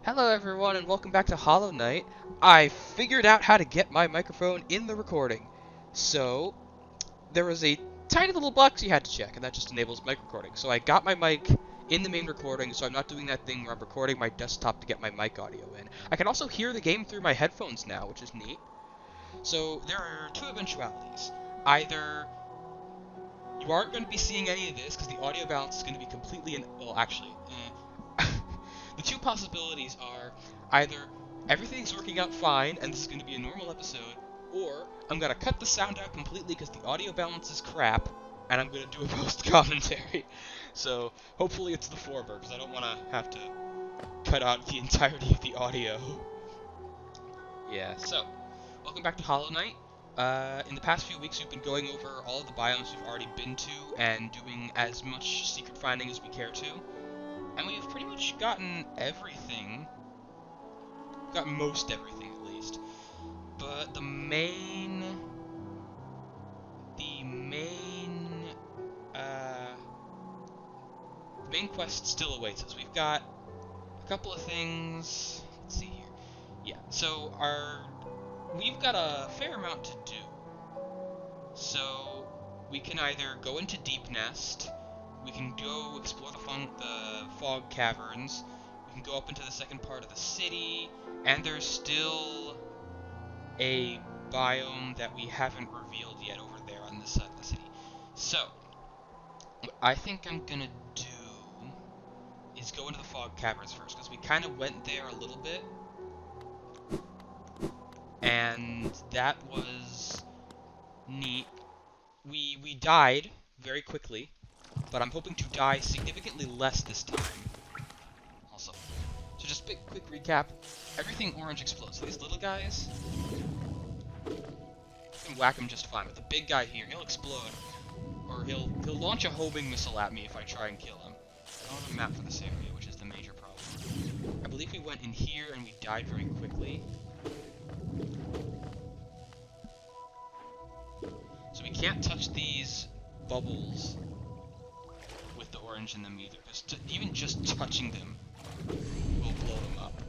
Hello everyone and welcome back to Hollow Knight. I figured out how to get my microphone in the recording. So, there was a tiny little box you had to check and that just enables mic recording. So I got my mic in the main recording, so I'm not doing that thing where I'm recording my desktop to get my mic audio in. I can also hear the game through my headphones now, which is neat. So there are two eventualities. Either you aren't going to be seeing any of this because the audio balance is going to be completely well, actually, the two possibilities are either everything's working out fine and this is going to be a normal episode, or I'm going to cut the sound out completely because the audio balance is crap, and I'm going to do a post-commentary. So hopefully it's the former, because I don't want to have to cut out the entirety of the audio. Yeah, so, welcome back to Hollow Knight. In the past few weeks we've been going over all of the biomes we've already been to and doing as much secret finding as we care to. And we've pretty much gotten everything. Got most everything, at least. But the main... The main quest still awaits us. We've got a couple of things... Let's see here. Yeah, so we've got a fair amount to do. So, we can either go into Deep Nest, we can go explore the fog caverns, we can go up into the second part of the city, and there's still a biome that we haven't revealed yet over there on this side of the city. So, what I think I'm gonna do is go into the fog caverns first, because we kind of went there a little bit, and that was neat. We died very quickly, but I'm hoping to die significantly less this time. Also, so just quick recap. Everything orange explodes. So these little guys, I can whack them just fine. But the big guy here, he'll explode, or he'll launch a homing missile at me if I try and kill him. I don't have a map for this area, which is the major problem. I believe we went in here and we died very quickly. So we can't touch these bubbles with the orange in them either, because even just touching them will blow them up.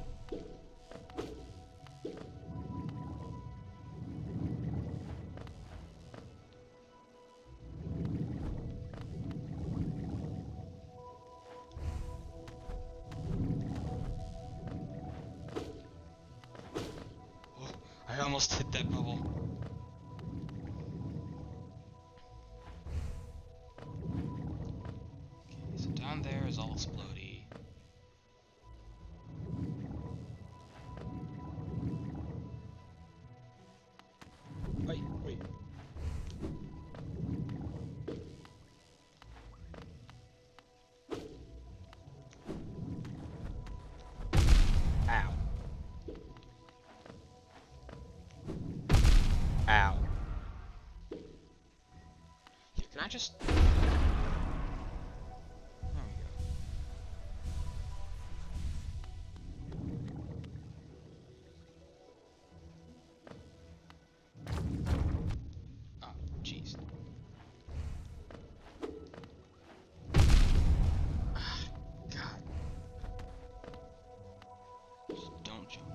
Oh, I almost hit that bubble. Okay, so down there is all explodey. Wait. Ow. Ow. Here, can I just... There we go. Oh, jeez. God. Just don't jump.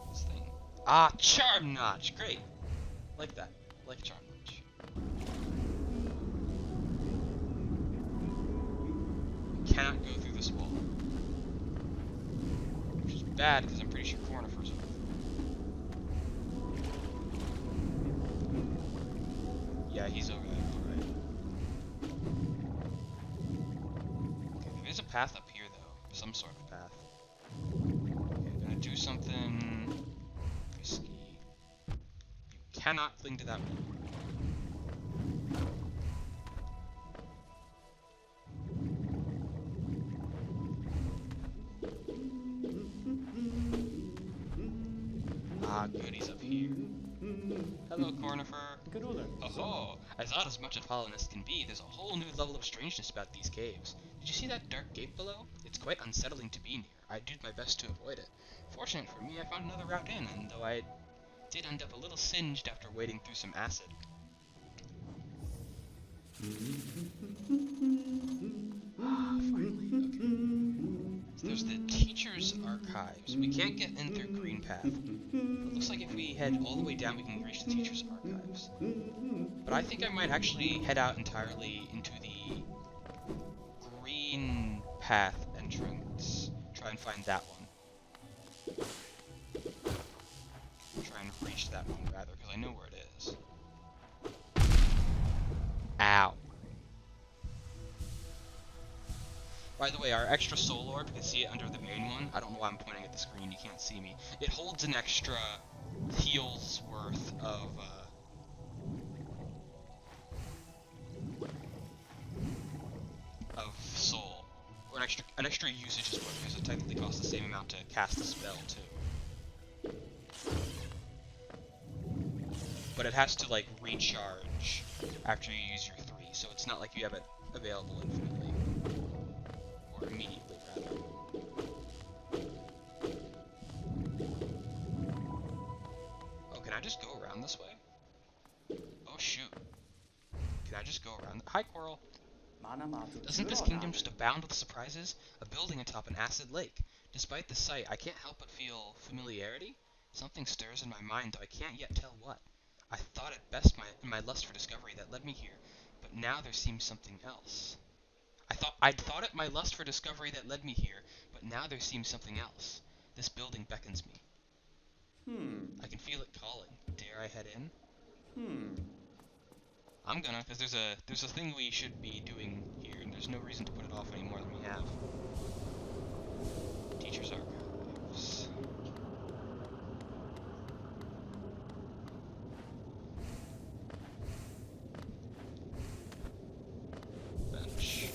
This thing. Ah, Charm Notch! Great! Like that. Like Charm Notch. Cannot go through this wall. Which is bad, because I'm pretty sure Cornifer's over. Yeah, he's over there, alright. Okay, there is a path up here, though. Some sort of path. Okay, I'm gonna do something risky. You cannot cling to that wall. Ah, goodies up here. Hello, Cornifer. Oh, as odd as much of hollowness can be, there's a whole new level of strangeness about these caves. Did you see that dark gate below? It's quite unsettling to be near. I did my best to avoid it. Fortunate for me, I found another route in, and though I did end up a little singed after wading through some acid. Finally, okay. there's the teacher's archives. We can't get in through Green Path. It looks like if we head all the way down, we can reach the teacher's archives. But I think I might actually head out entirely into the Green Path entrance. Try and find that one. Try and reach that one, rather, because I know where it is. Ow. By the way, our extra soul orb, you can see it under the main one. I don't know why I'm pointing at the screen, you can't see me. It holds an extra heal's worth of soul. Or an extra usage is worth, because it technically costs the same amount to cast a spell, too. But it has to, like, recharge after you use your 3, so it's not like you have it available infinitely. Or immediately, rather. Oh, can I just go around this way? Oh, shoot. Can I just go around? Hi, Coral. Doesn't this kingdom just abound with surprises? A building atop an acid lake. Despite the sight, I can't help but feel familiarity. Something stirs in my mind, though I can't yet tell what. I thought it best in my lust for discovery that led me here, but now there seems something else. I'd thought it my lust for discovery that led me here, but now there seems something else. This building beckons me. I can feel it calling. Dare I head in? I'm gonna, because there's a thing we should be doing here, and there's no reason to put it off any more than we have. Teacher's archives. Bench.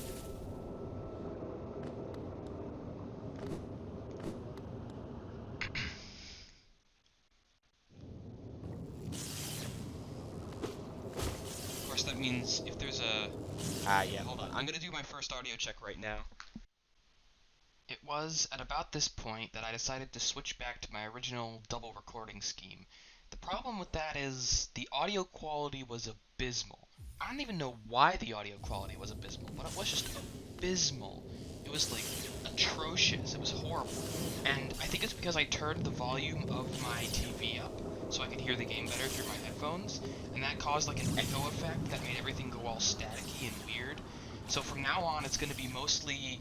Of course, that means if there's a... yeah, hold on. I'm gonna do my first audio check right now. It was at about this point that I decided to switch back to my original double recording scheme. The problem with that is the audio quality was abysmal. I don't even know why the audio quality was abysmal, but it was just abysmal. It was, like, atrocious. It was horrible. And I think it's because I turned the volume of my TV up so I could hear the game better through my headphones, and that caused, like, an echo effect that made everything go all staticky and weird. So from now on, it's going to be mostly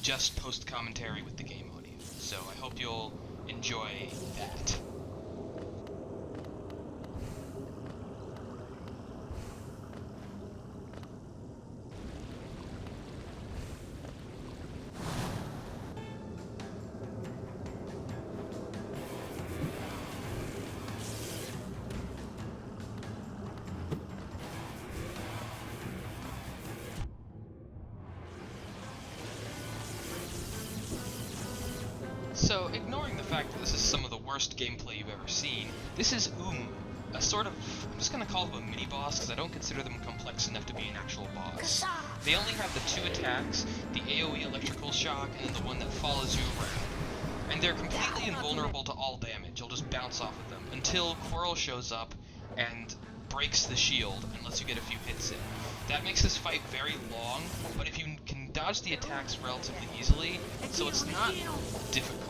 just post-commentary with the game audio. So I hope you'll enjoy that. So, ignoring the fact that this is some of the worst gameplay you've ever seen, this is Uumuu, a sort of, I'm just gonna call them a mini-boss because I don't consider them complex enough to be an actual boss. They only have the 2 attacks, the AoE electrical shock, and then the one that follows you around. And they're completely invulnerable to all damage, you'll just bounce off of them, until Quirrell shows up and breaks the shield and lets you get a few hits in. That makes this fight very long, but if you can dodge the attacks relatively easily, so it's not difficult.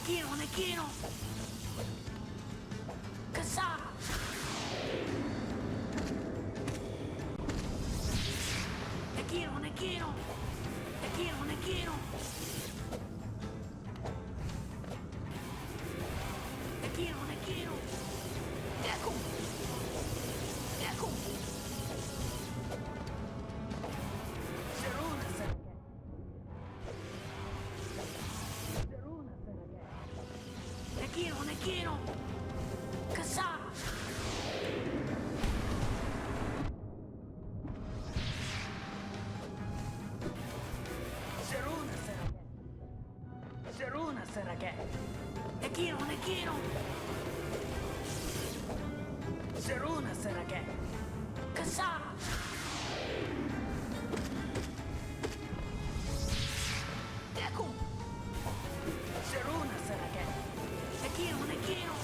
Nekiro! Kasa! Nekiro! Nekiro! Nekiro! Nekiro! Nekiro! Nekiro! Deku! Deku! Zeruna Serake! Zeruna Serake! Nekiro! Nekiro! Kasa! Zeruna Serake! Zeruna Serake! Nekiro! Nekiro! Zeruna Serake! Kasa! Deku! Zeruna Serake! Nekiro! Nekiro!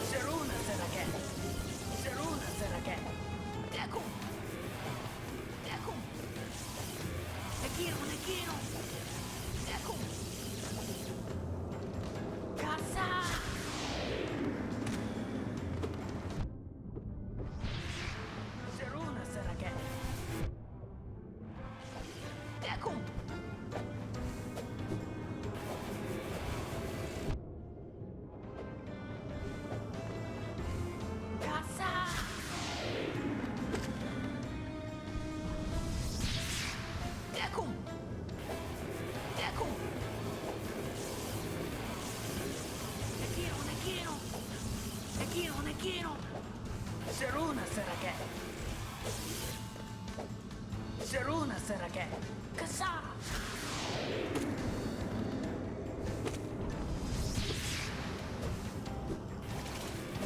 Zeruna Serake! Zeruna Serake! Deku! Deku! Nekiro! Nekiro! Deku! Kasa! Zeruna Serake! Deku! Kasa! Deku! Deku! Nekiro! Nekiro! Nekiro! Nekiro! Zeruna Serake! Zeruna Serake! Kasa!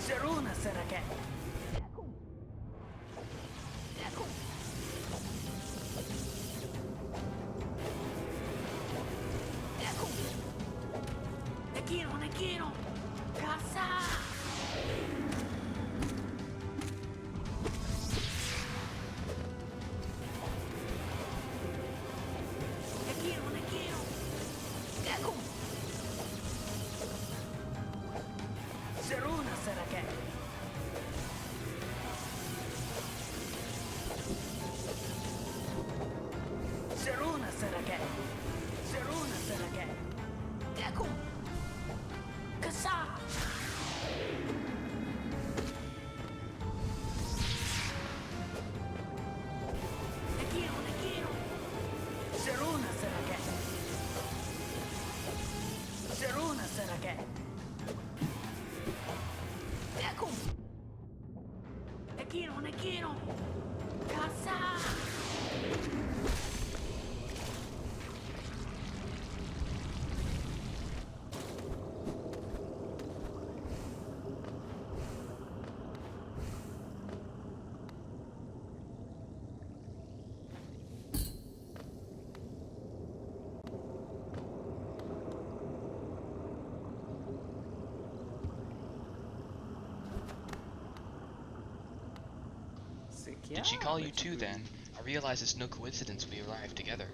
Zeruna Serake! Deku! Deku! Deku! Nekiro! Nekiro! Kasa! Nekiro! Nekiro! Deku! Zeruna Serake! Zeruna Serake! Zeruna Serake! Deku! Kasa! Nekiro! Nekiro! Zeruna Serake! Zeruna Serake! Deku! Nekiro! Nekiro! Kasa! Did she call you too, then? I realize it's no coincidence we arrived together.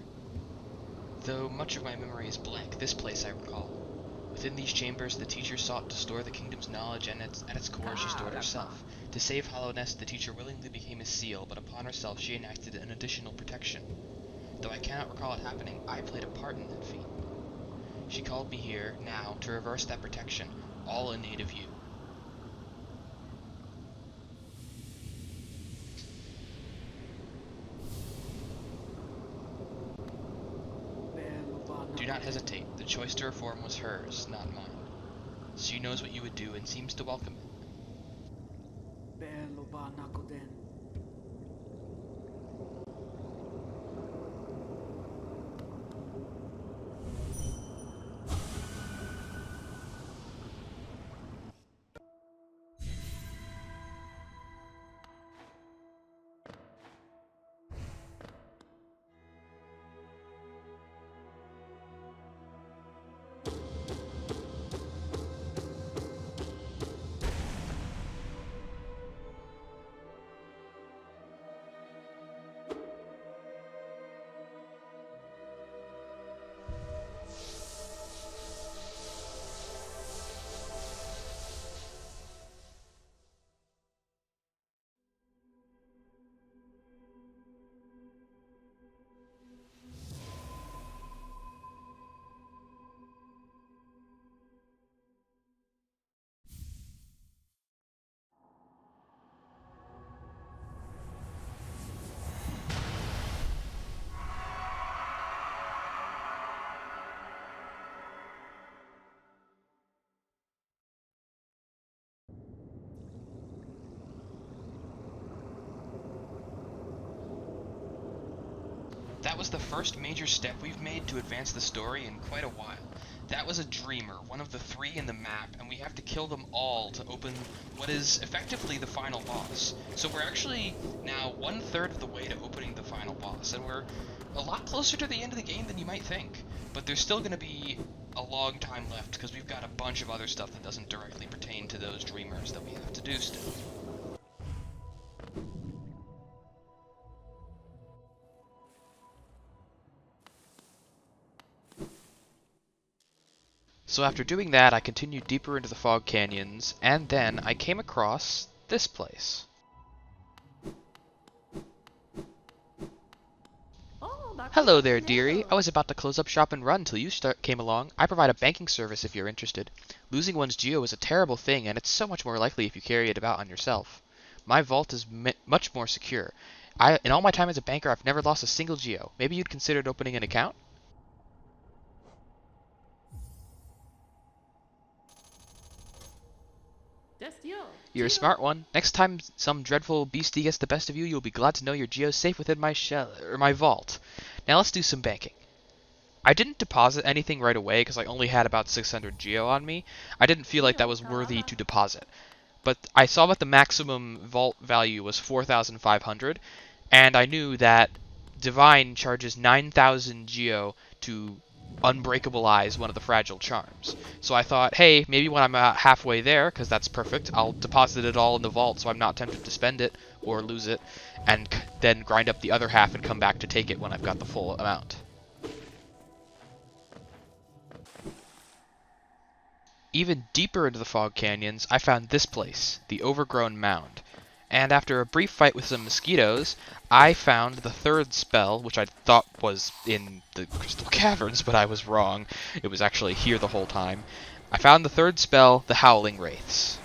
Though much of my memory is blank, this place I recall. Within these chambers, the teacher sought to store the kingdom's knowledge, and at its core she stored herself. To save Hollowness, the teacher willingly became a seal, but upon herself she enacted an additional protection. Though I cannot recall it happening, I played a part in that feat. She called me here, now, to reverse that protection, all in aid of you. Do not hesitate. The choice to reform was hers, not mine. She knows what you would do and seems to welcome it. Bello Banakoden. was the first major step we've made to advance the story in quite a while. That was a dreamer, one of the 3 in the map, and we have to kill them all to open what is effectively the final boss. So we're actually now 1/3 of the way to opening the final boss, and we're a lot closer to the end of the game than you might think. But there's still going to be a long time left, because we've got a bunch of other stuff that doesn't directly pertain to those dreamers that we have to do still. So after doing that, I continued deeper into the fog canyons, and then I came across this place. Hello there, dearie. I was about to close up shop and run till you came along. I provide a banking service if you're interested. Losing one's geo is a terrible thing, and it's so much more likely if you carry it about on yourself. My vault is much more secure. In all my time as a banker, I've never lost a single geo. Maybe you'd considered opening an account? You're a smart one. Next time some dreadful beastie gets the best of you, you'll be glad to know your geo's safe within my shell or my vault. Now let's do some banking. I didn't deposit anything right away because I only had about 600 geo on me. I didn't feel like that was worthy to deposit. But I saw that the maximum vault value was 4,500, and I knew that Divine charges 9,000 geo to unbreakable eyes one of the fragile charms. So I thought, hey, maybe when I'm halfway there, because that's perfect, I'll deposit it all in the vault so I'm not tempted to spend it or lose it, and then grind up the other half and come back to take it when I've got the full amount. Even deeper into the fog canyons, I found this place, the Overgrown Mound. And after a brief fight with some mosquitoes, I found the 3rd spell, which I thought was in the Crystal Caverns, but I was wrong. It was actually here the whole time. I found the 3rd spell, the Howling Wraiths.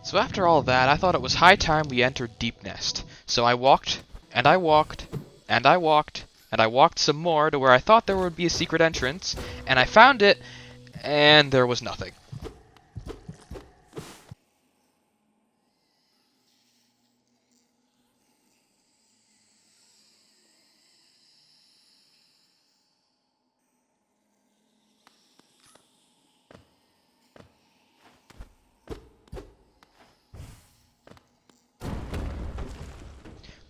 So after all that, I thought it was high time we entered Deep Nest. So I walked, and I walked, and I walked, and I walked some more to where I thought there would be a secret entrance, and I found it, and there was nothing.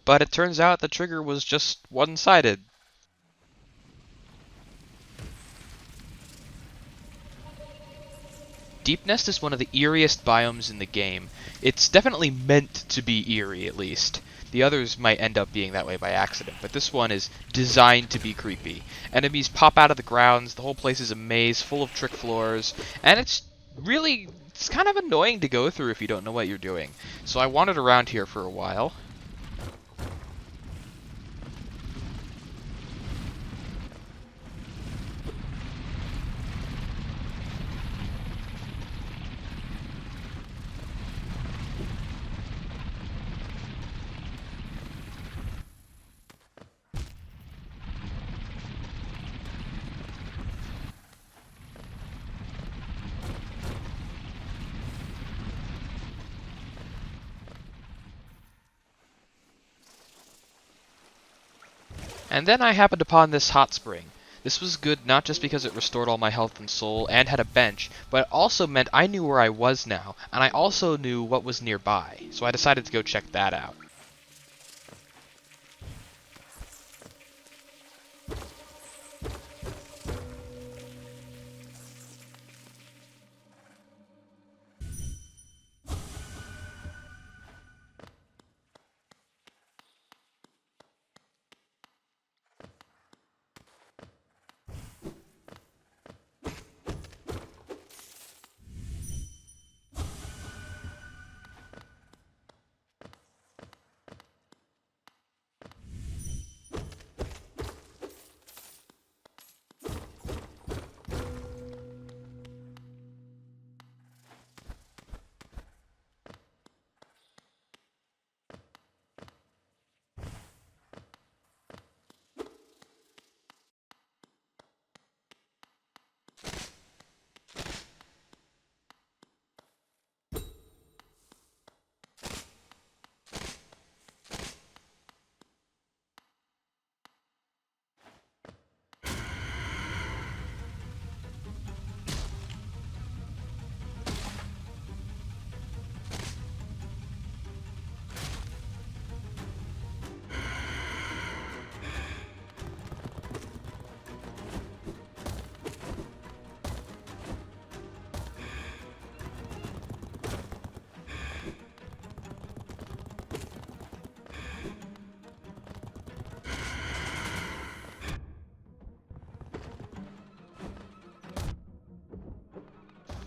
But it turns out the trigger was just one-sided. Deep Nest is one of the eeriest biomes in the game. It's definitely meant to be eerie, at least. The others might end up being that way by accident, but this one is designed to be creepy. Enemies pop out of the grounds, the whole place is a maze full of trick floors, and it's kind of annoying to go through if you don't know what you're doing. So I wandered around here for a while. And then I happened upon this hot spring. This was good not just because it restored all my health and soul and had a bench, but it also meant I knew where I was now, and I also knew what was nearby, so I decided to go check that out.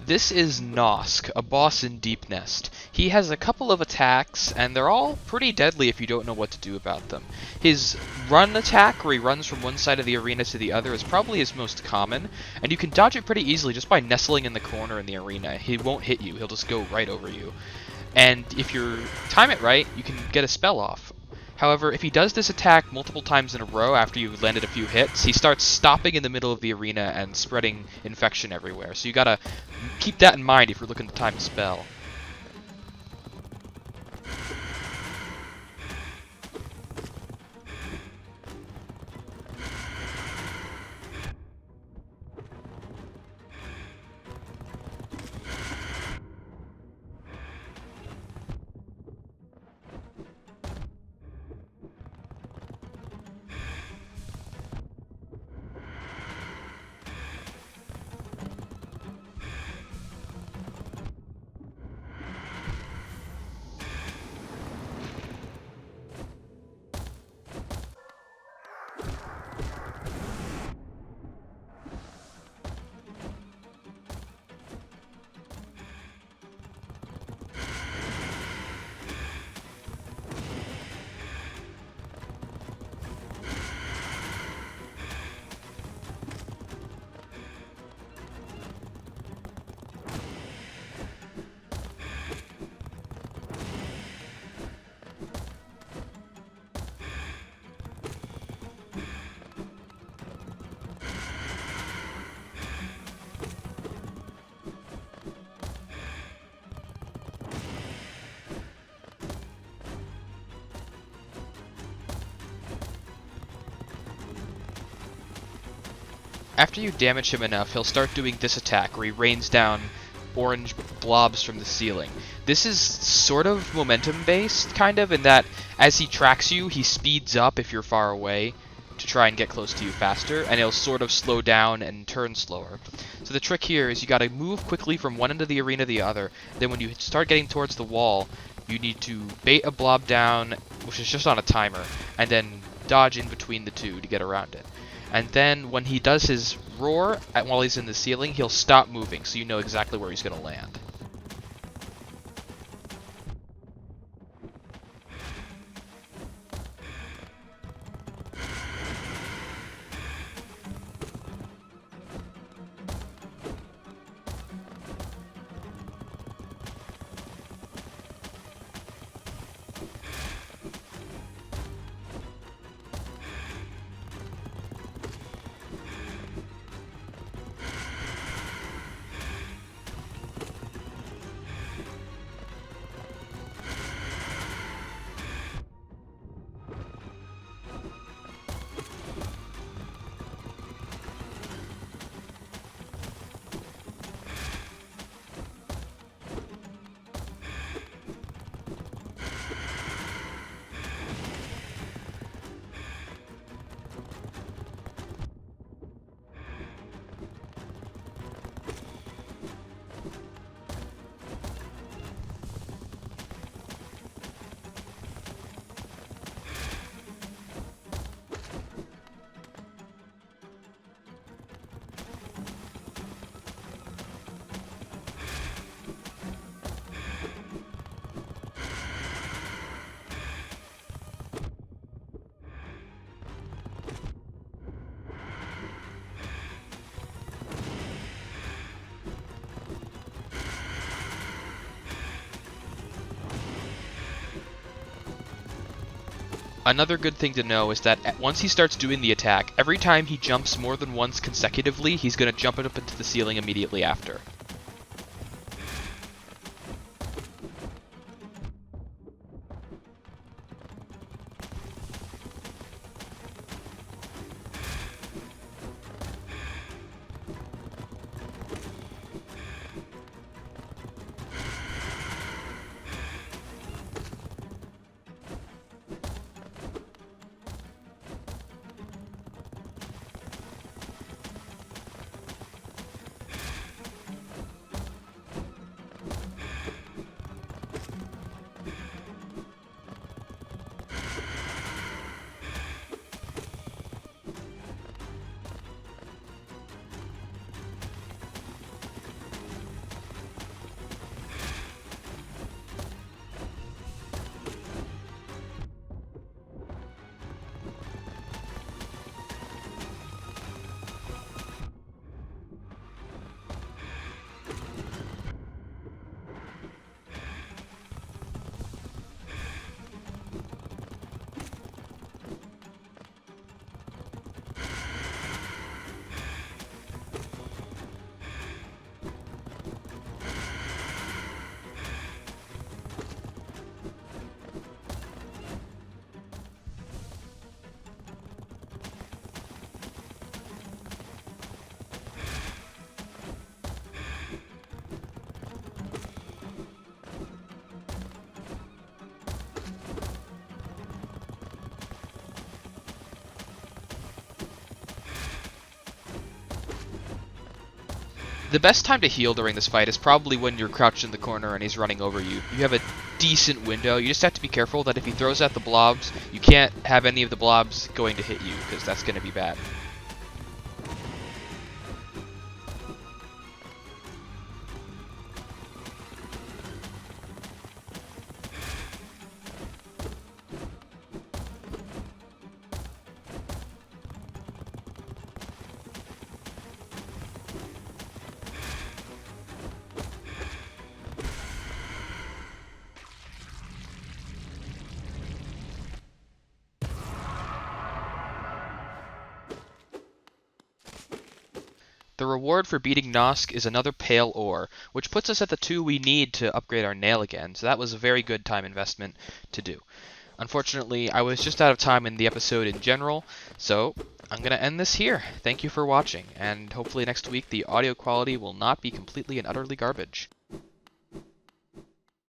This is Nosk, a boss in Deep Nest. He has a couple of attacks, and they're all pretty deadly if you don't know what to do about them. His run attack, where he runs from one side of the arena to the other, is probably his most common, and you can dodge it pretty easily just by nestling in the corner in the arena. He won't hit you, he'll just go right over you. And if you time it right, you can get a spell off. However, if he does this attack multiple times in a row after you've landed a few hits, he starts stopping in the middle of the arena and spreading infection everywhere. So you gotta keep that in mind if you're looking to time a spell. After you damage him enough, he'll start doing this attack, where he rains down orange blobs from the ceiling. This is sort of momentum-based, kind of, in that as he tracks you, he speeds up if you're far away to try and get close to you faster, and he'll sort of slow down and turn slower. So the trick here is you gotta move quickly from one end of the arena to the other, then when you start getting towards the wall, you need to bait a blob down, which is just on a timer, and then dodge in between the two to get around it. And then when he does his roar while he's in the ceiling, he'll stop moving, so you know exactly where he's going to land. Another good thing to know is that once he starts doing the attack, every time he jumps more than once consecutively, he's going to jump up into the ceiling immediately after. The best time to heal during this fight is probably when you're crouched in the corner and he's running over you. You have a decent window. You just have to be careful that if he throws out the blobs, you can't have any of the blobs going to hit you, because that's going to be bad. The reward for beating Nosk is another pale ore, which puts us at the 2 we need to upgrade our nail again, so that was a very good time investment to do. Unfortunately, I was just out of time in the episode in general, so I'm going to end this here. Thank you for watching, and hopefully next week the audio quality will not be completely and utterly garbage.